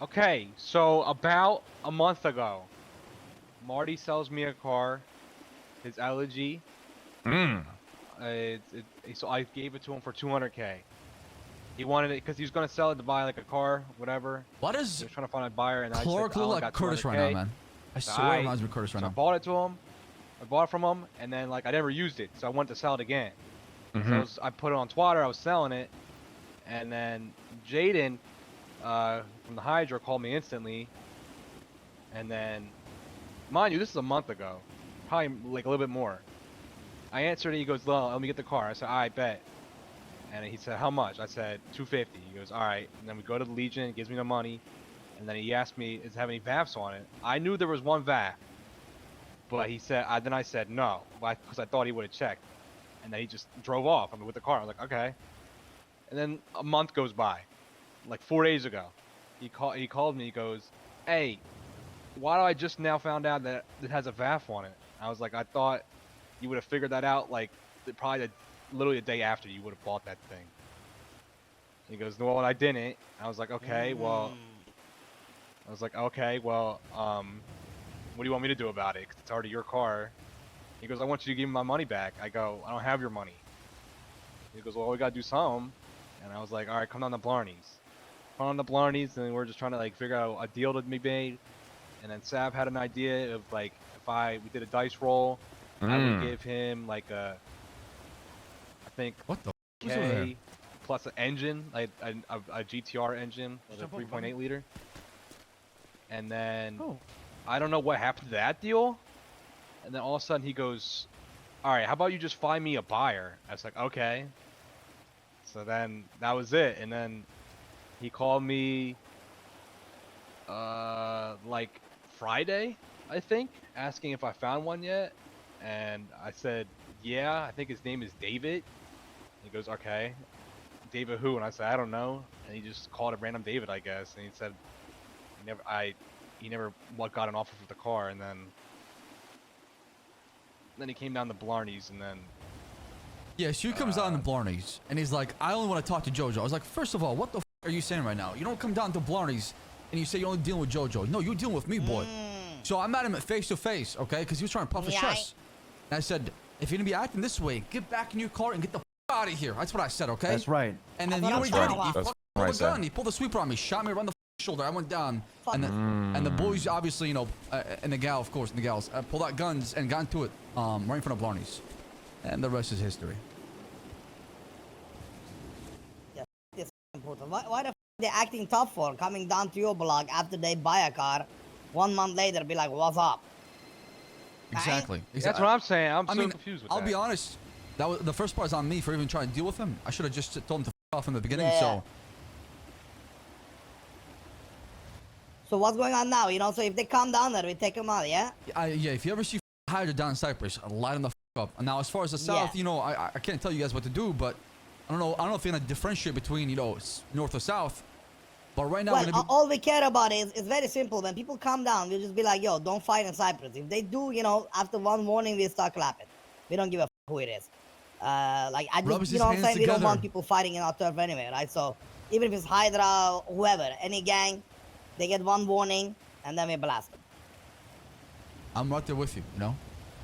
Okay, so about a month ago, Marty sells me a car, his Elegy. So I gave it to him for 200K. He wanted it because he was gonna sell it to buy like a car, whatever. What is He was trying to find a buyer, and I Clark said, I look only like got Curtis 200K. right now, man? I swear it reminds me of Curtis right so now. I bought it to him. I bought it from him, and then like I never used it, so I went to sell it again. So I put it on Twitter. I was selling it, and then Jaden from the Hydra called me instantly, and then, mind you, this is a month ago, probably like a little bit more. I answered, and he goes, "Well, let me get the car." I said, "I bet." And he said, "How much?" I said, $250. He goes, "All right." And then we go to the Legion, he gives me the money, and then he asked me, "Does it have any VAFs on it?" I knew there was one VAF, but he said, then I said no, because I thought he would have checked. And then he just drove off. With the car. I was like, okay. And then a month goes by, like 4 days ago. He called me. He goes, "Hey, why do I just now found out that it has a VAF on it?" I was like, "I thought you would have figured that out like probably literally the day after you would have bought that thing." He goes, "No, well, I didn't." I was like, "Okay, well." I was like, "Okay, well, what do you want me to do about it? 'Cause it's already your car." He goes, "I want you to give me my money back." I go, "I don't have your money." He goes, "Well, we gotta do something." And I was like, "All right, come down to Blarney's." Come on to Blarney's, and we're just trying to like figure out a deal to be made. And then Sav had an idea of like we did a dice roll, I would give him like I think What the K plus an engine, like a GTR engine with a 3.8 liter. And then I don't know what happened to that deal. And then all of a sudden he goes, "All right, how about you just find me a buyer?" I was like, "Okay." So then that was it. And then he called me like Friday, I think, asking if I found one yet. And I said, "Yeah, I think his name is David." He goes, "Okay, David who?" And I said, "I don't know." And he just called a random David, I guess. And he said he never got an offer for the car. And then he came down to Blarney's, and then Yeah, so he comes down to Blarney's, and he's like, "I only want to talk to JoJo." I was like, first of all, what the f are you saying right now? You don't come down to Blarney's and you say you're only dealing with JoJo. No, you're dealing with me, boy. So I'm at him face to face, okay? Because he was trying to puff his chest. And I said, "If you're gonna be acting this way, get back in your car and get the f out of here." That's what I said, okay? That's right. And then you know what he did? He fucking pulled a gun. He pulled a sweeper on me, shot me around the shoulder. I went down, and the boys, obviously, you know, and the gal, of course, and the gals, pulled out guns and got into it, right in front of Blarney's, and the rest is history. Yeah, it's important. Why the f they acting tough for? Coming down to your block after they buy a car, 1 month later, be like, "What's up?" Exactly. that's what I'm saying. I mean, confused with I'll that. be honest. That was the first part's on me for even trying to deal with him. I should have just told him to f off in the beginning. Yeah. So what's going on now? You know, so if they come down there, we take them out, yeah? Yeah. If you ever see Hydra down in Cypress, light them the f up. And now, as far as the south, you know, I can't tell you guys what to do, but I don't know if you're gonna differentiate between, you know, north or south. But right now, well, all we care about is it's very simple. When people come down, we'll just be like, "Yo, don't fight in Cyprus." If they do, you know, after one warning, we start clapping. We don't give a f who it is. Like I just, you know what I'm saying? We don't want people fighting in our turf anyway, right? So even if it's Hydra, whoever, any gang, they get one warning, and then we blast them. I'm right there with you, you know?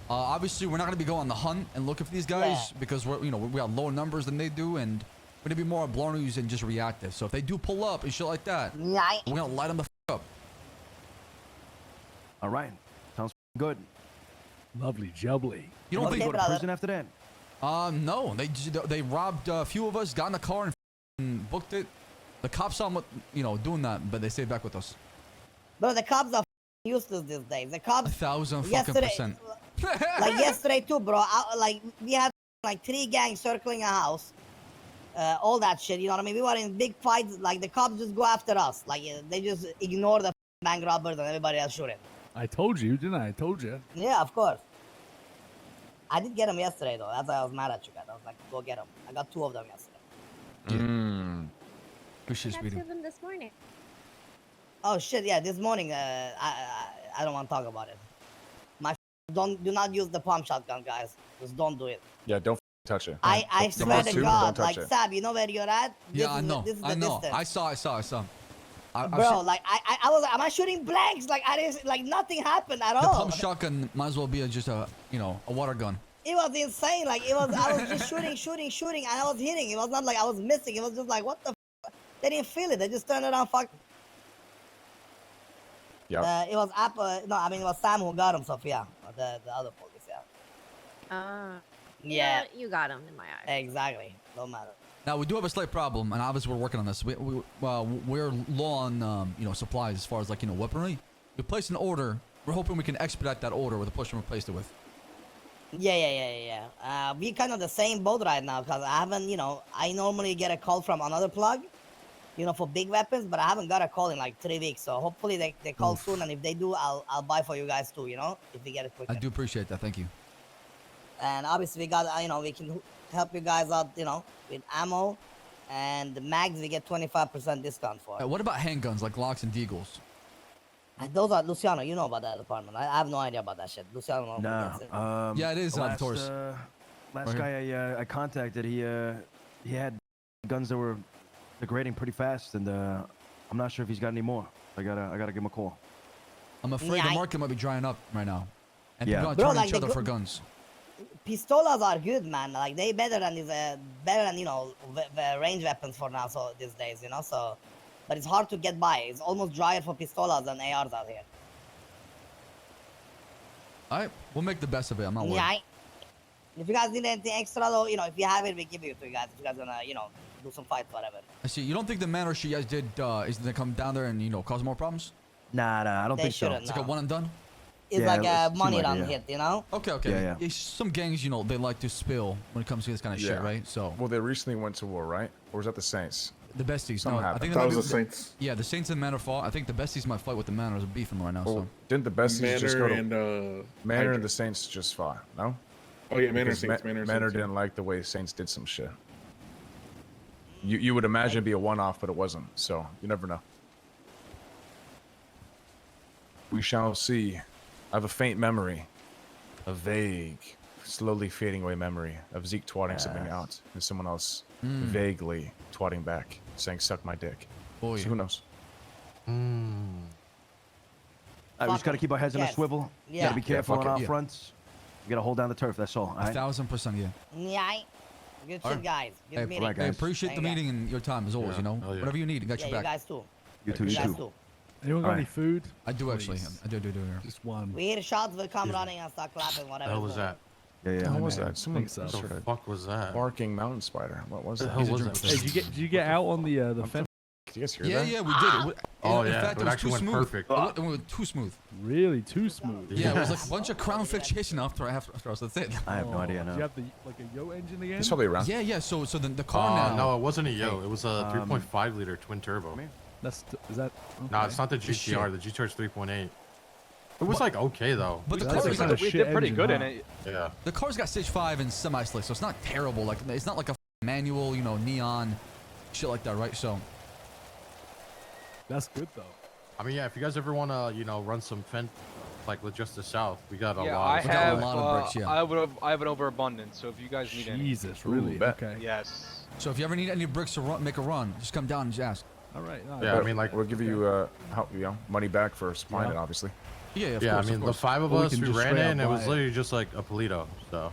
Obviously, we're not going to be going on the hunt and looking for these guys because we're, you know, we got lower numbers than they do, and we're going to be more Blarney's and just reactive. So if they do pull up and shit like that, we're going to light them the f up. All right. Sounds good. Lovely jubbly. You don't think think... go to prison after that? No. They robbed a few of us, got in the car, and booked it. The cops saw them, you know, doing that, but they stayed back with us. Bro, the cops are useless these days. The cops... 1,000%. Like yesterday too, bro. Like we had like 3 gangs circling a house. All that shit, you know what I mean? We were in big fights. Like the cops just go after us. Like they just ignore the bank robbers and everybody else shooting. I told you, didn't I? I told you. Yeah, of course. I did get them yesterday though. That's why I was mad at you guys. I was like, go get them. I got 2 of them yesterday. Appreciate I got 2 of them this morning. Oh shit, yeah, this morning. I don't want to talk about it. Do not use the pump shotgun, guys. Just don't do it. Yeah, don't touch it. I swear to God, don't touch like it. Sab, you know where you're at? Yeah, I know. This is the I know. distance. I saw. Bro, like I was like, am I shooting blanks? Like I didn't, like nothing happened at The all. pump shotgun might as well be just a water gun. It was insane. Like I was just shooting, and I was hitting. It was not like I was missing. It was just like, what the f? They didn't feel it. They just turned around, fuck. Yeah. It was no, I mean it was Sam who got him, Sophia. The other police, yeah. Yeah. You got him in my eyes. Exactly. Don't matter. Now we do have a slight problem, and obviously we're working on this. We're low on supplies as far as like weaponry. We placed an order. We're hoping we can expedite that order with the push we replaced it with. Yeah. We kind of the same boat right now because I haven't, I normally get a call from another plug, for big weapons, but I haven't got a call in like 3 weeks. So hopefully they call soon, and if they do, I'll buy for you guys too. If we get it quicker. I do appreciate that. Thank you. And obviously we got, we can help you guys out, with ammo, and the mags we get 25% discount for. What about handguns like locks and deagles? And those are Luciano. You know about that department. I have no idea about that shit. Luciano. Nah. Yeah, it is last, Taurus. Last Right guy I contacted, he had guns that were degrading pretty fast, and I'm not sure if he's got any more. I gotta give him a call. I'm afraid the market might be drying up right now, and Yeah. people are Bro, turning like each other for guns. Pistolas are good, man. Like they better than the range weapons for now. So these days, so. But it's hard to get by. It's almost drier for pistolas than ARs out here. All right, we'll make the best of it. I'm not worried. Yeah. If you guys need anything extra, though, if you have it, we give it to you guys. If you guys wanna, do some fights, whatever. I see. You don't think the manner she guys did is gonna come down there and cause more problems? Nah, I don't They think so. shouldn't. It's like a one and done. It's Yeah, like a it's money similar, run yeah. hit, Okay. Yeah. Some gangs, they like to spill when it comes to this kind of shit, right? So Well, they recently went to war, right? Or was that the Saints? the besties. Something No, I happened. think That might was be- the Saints. Yeah, the Saints and Manor fought. I think the besties might fight with the Manor. There's a beef in them right now. Well, So didn't the besties just go Manor to and Manor Hydra. and the Saints just fought? No. Oh yeah, Manor Because Saints. Manor Manor Saints. didn't like the way Saints did some shit. You would imagine it'd be a one-off, but it wasn't. So you never know. We shall see. I have a faint memory, a vague, slowly fading away memory of Zeke twatting something out and someone else vaguely twatting back, saying "suck my dick." boy, So who knows? We just gotta keep our heads in a Yes. swivel. Yeah. Gotta be careful fuck on it, our yeah. fronts. We gotta hold down the turf. That's all. All right. 1,000%. Yeah. Yeah. Good All shit, right. guys. Good Hey, meeting. right, I guys. appreciate the Thank you. meeting and your time as always. Yeah, hell yeah. Whatever you need, got Yeah, your you back. guys too. You too. You You guys too. too. Anyone got All any right. food? I do actually. Please. I do. Just one. We hear shots will come running and start clapping, whatever. The hell was that? Yeah. How was man. that? Someone so. What sort the of fuck was that? barking mountain spider. What was The that? hell was that? Hey, did you get out on the fence? Did you guys hear Yeah, that? yeah, we did it. Oh, in yeah, fact, it it was actually too went smooth. perfect. It went too smooth. Really too smooth. Yeah, it was like a bunch of crown fish chasing after us. That's it. I have no idea. Did you No. have the a Yo engine again? He's probably around. Yeah. So the car now. No, it wasn't a Yo. It was a 3.5 liter twin turbo. Is that? No, okay. it's not the Good shit. GTR. The GTR is 3.8. It was like okay though. But the That's car's the kind got, of We shit did pretty engine, good in huh? it. Yeah. the car's got stage 5 and semi-slick, so it's not terrible. Like it's not like a manual, neon shit like that, right? So That's good though. I mean, yeah. If you guys ever want to, run some fence, like with just the south, we got a Yeah, lot. I We got a have. lot of bricks, yeah. I have an overabundance. So if you guys need any, Jesus, really? bet. Okay. yes. so if you ever need any bricks to make a run, just come down and just ask. All right. Yeah, I mean, like, we'll give you money back for supplying Yeah. it, obviously. Yeah, of yeah. course, I mean, of the course. 5 of Or we us can who just ran straight in, up it was buy it. literally just like a Polito. So